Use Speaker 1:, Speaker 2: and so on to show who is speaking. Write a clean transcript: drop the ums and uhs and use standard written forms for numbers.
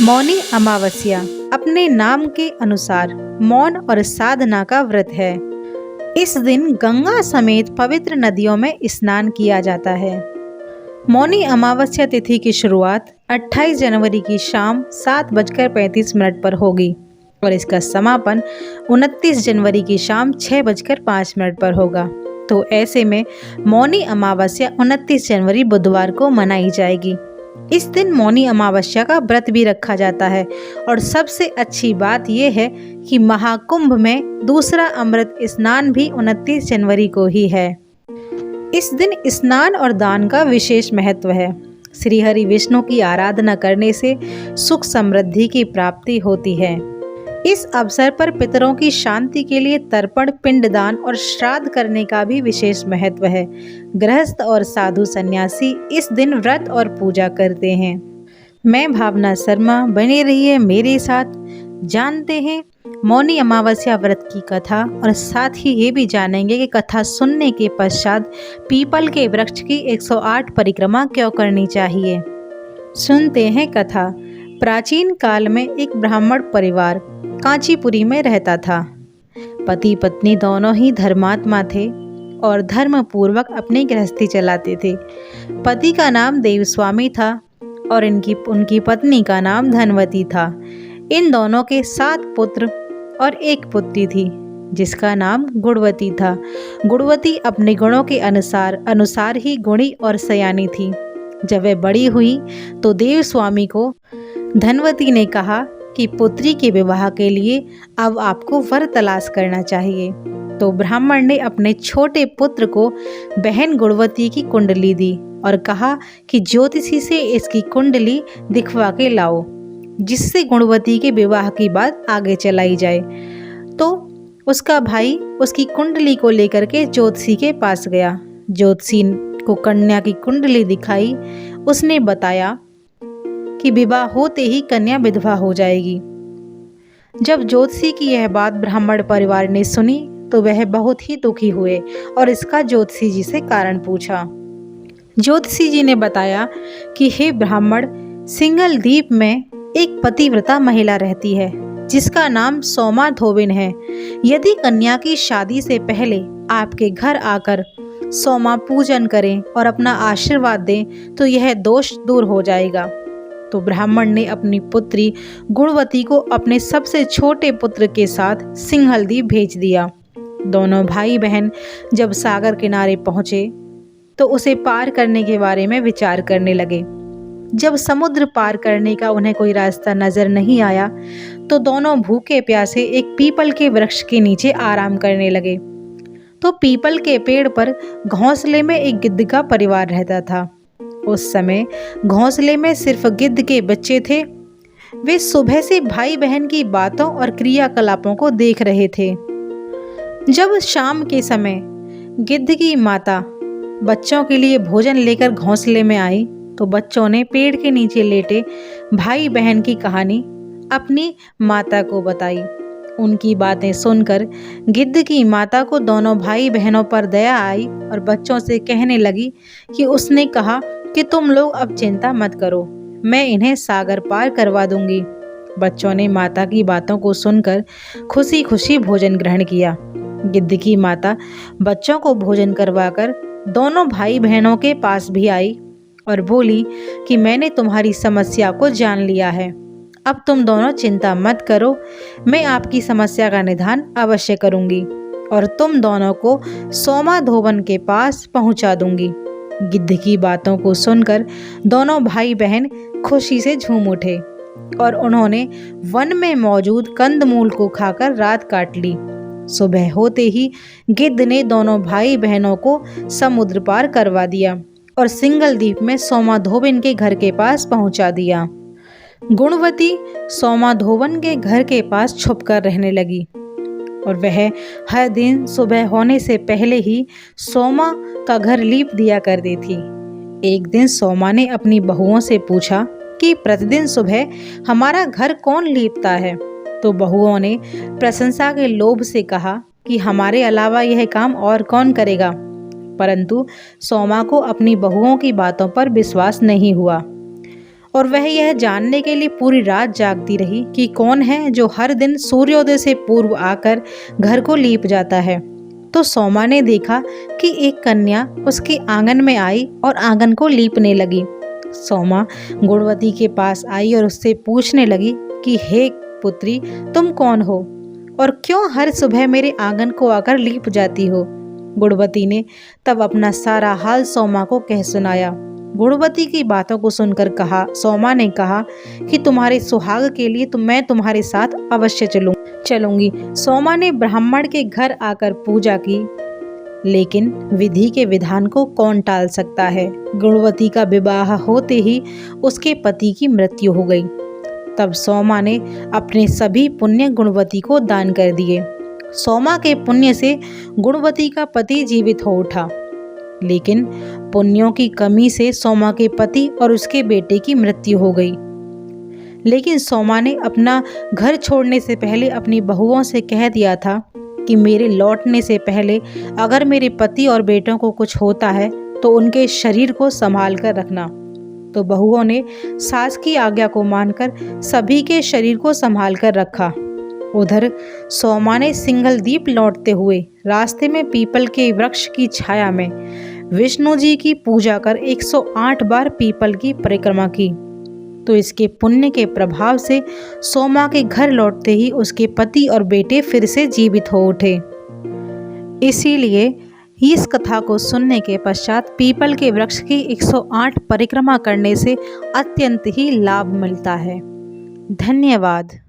Speaker 1: मौनी अमावस्या अपने नाम के अनुसार मौन और साधना का व्रत है। इस दिन गंगा समेत पवित्र नदियों में स्नान किया जाता है। मौनी अमावस्या तिथि की शुरुआत 28 जनवरी की शाम 7:35 पर होगी और इसका समापन 29 जनवरी की शाम 6:05 पर होगा। तो ऐसे में मौनी अमावस्या 29 जनवरी बुधवार को मनाई जाएगी। इस दिन मौनी अमावस्या का व्रत भी रखा जाता है और सबसे अच्छी बात यह है कि महाकुंभ में दूसरा अमृत स्नान भी 29 जनवरी को ही है। इस दिन स्नान और दान का विशेष महत्व है। श्री हरि विष्णु की आराधना करने से सुख समृद्धि की प्राप्ति होती है। इस अवसर पर पितरों की शांति के लिए तर्पण, पिंडदान और श्राद्ध करने का भी विशेष महत्व है। गृहस्थ और साधु सन्यासी इस दिन व्रत और पूजा करते हैं। मैं भावना शर्मा, बने रहिए मेरे साथ। जानते हैं मौनी अमावस्या व्रत की कथा और साथ ही ये भी जानेंगे कि कथा सुनने के पश्चात पीपल के वृक्ष की 108 परिक्रमा क्यों करनी चाहिए। सुनते हैं कथा। प्राचीन काल में एक ब्राह्मण परिवार कांचीपुरी में रहता था। पति पत्नी दोनों ही धर्मात्मा थे और धर्म पूर्वक अपनी गृहस्थी चलाते थे। पति का नाम देवस्वामी था और उनकी पत्नी का नाम धनवती था। इन दोनों के 7 पुत्र और 1 पुत्री थी जिसका नाम गुणवती था। गुणवती अपने गुणों के अनुसार ही गुणी और सयानी थी। जब वह बड़ी हुई तो देवस्वामी को धनवती ने कहा कि पुत्री के विवाह के लिए अब आपको वर तलाश करना चाहिए। तो ब्राह्मण ने अपने छोटे पुत्र को बहन गुणवती की कुंडली दी और कहा कि ज्योतिषी से इसकी कुंडली दिखवा के लाओ, जिससे गुणवती के विवाह की बात आगे चलाई जाए। तो उसका भाई उसकी कुंडली को लेकर के ज्योतिषी के पास गया। ज्योतिषी को कन्या की कुंडली दिखाई। उसने बताया कि विवाह होते ही कन्या विधवा हो जाएगी। जब ज्योतिषी की यह बात ब्राह्मण परिवार ने सुनी तो वह बहुत ही दुखी हुए और इसका ज्योतिषी जी से कारण पूछा। ज्योतिषी जी ने बताया कि हे ब्राह्मण, सिंगल द्वीप में एक पतिव्रता महिला रहती है जिसका नाम सोमा धोबिन है। यदि कन्या की शादी से पहले आपके घर आकर सोमा पूजन करें और अपना आशीर्वाद दें तो यह दोष दूर हो जाएगा। तो ब्राह्मण ने अपनी पुत्री गुणवती को अपने सबसे छोटे पुत्र के साथ सिंघल द्वीप भेज दिया। दोनों भाई बहन जब सागर किनारे पहुंचे तो उसे पार करने के बारे में विचार करने लगे। जब समुद्र पार करने का उन्हें कोई रास्ता नजर नहीं आया तो दोनों भूखे प्यासे एक पीपल के वृक्ष के नीचे आराम करने लगे। तो पीपल के पेड़ पर घोंसले में एक गिद्ध का परिवार रहता था। उस समय घोंसले में सिर्फ गिद्ध के बच्चे थे। वे सुबह से भाई बहन की बातों और क्रियाकलापों को देख रहे थे। जब शाम के समय गिद्ध की माता बच्चों के लिए भोजन लेकर घोंसले में आई तो बच्चों ने पेड़ के नीचे लेटे भाई बहन की कहानी अपनी माता को बताई। उनकी बातें सुनकर गिद्ध की माता को दोनों भाई बहनों पर दया आई और बच्चों से कहने लगी कि उसने कहा कि तुम लोग अब चिंता मत करो, मैं इन्हें सागर पार करवा दूंगी। बच्चों ने माता की बातों को सुनकर खुशी खुशी भोजन ग्रहण किया। गिद्ध की माता बच्चों को भोजन करवाकर दोनों भाई बहनों के पास भी आई और बोली कि मैंने तुम्हारी समस्या को जान लिया है। अब तुम दोनों चिंता मत करो, मैं आपकी समस्या का निदान अवश्य करूंगी और तुम दोनों को सोमा धोबन के पास पहुंचा दूंगी। गिद्ध की बातों को सुनकर दोनों भाई बहन खुशी से झूम उठे और उन्होंने वन में मौजूद कंदमूल को खाकर रात काट ली। सुबह होते ही गिद्ध ने दोनों भाई बहनों को समुद्र पार करवा दिया और सिंघल द्वीप में सोमा धोबिन के घर के पास पहुंचा दिया। गुणवती सोमा धोबन के घर के पास छुपकर रहने लगी और वह हर दिन सुबह होने से पहले ही सोमा का घर लीप दिया करती थी। एक दिन सोमा ने अपनी बहुओं से पूछा कि प्रतिदिन सुबह हमारा घर कौन लीपता है। तो बहुओं ने प्रशंसा के लोभ से कहा कि हमारे अलावा यह काम और कौन करेगा। परंतु सोमा को अपनी बहुओं की बातों पर विश्वास नहीं हुआ। और वह यह जानने के लिए पूरी रात जागती रही कि कौन है जो हर दिन सूर्योदय से पूर्व आकर घर को लीप जाता है। तो सोमा ने देखा कि एक कन्या उसके आंगन में आई और आंगन को लीपने लगी। सोमा गुणवती के पास आई और उससे पूछने लगी कि हे पुत्री, तुम कौन हो और क्यों हर सुबह मेरे आंगन को आकर लीप जाती हो। गुणवती ने तब अपना सारा हाल सोमा को कह सुनाया। गुणवती की बातों को सुनकर सोमा ने कहा कि तुम्हारे सुहाग के लिए मैं तुम्हारे साथ अवश्य चलूंगी। सोमा ने ब्राह्मण के घर आकर पूजा की, लेकिन विधि के विधान को कौन टाल सकता है। गुणवती का विवाह होते ही उसके पति की मृत्यु हो गई। तब सोमा ने अपने सभी पुण्य गुणवती को दान कर दिए। सोमा के पुण्य से गुणवती का पति जीवित हो उठा, लेकिन पुण्यों की कमी से सोमा के पति और उसके बेटे की मृत्यु हो गई। लेकिन सोमा ने अपना घर छोड़ने से पहले अपनी बहुओं से कह दिया था कि मेरे लौटने से पहले अगर मेरे पति और बेटों को कुछ होता है तो उनके शरीर को संभाल कर रखना। तो बहुओं ने सास की आज्ञा को मानकर सभी के शरीर को संभाल कर रखा। उधर सोमा ने सिंघल दीप लौटते हुए रास्ते में पीपल के वृक्ष की छाया में विष्णु जी की पूजा कर 108 बार पीपल की परिक्रमा की। तो इसके पुण्य के प्रभाव से सोमा के घर लौटते ही उसके पति और बेटे फिर से जीवित हो उठे। इसीलिए इस कथा को सुनने के पश्चात पीपल के वृक्ष की 108 परिक्रमा करने से अत्यंत ही लाभ मिलता है। धन्यवाद।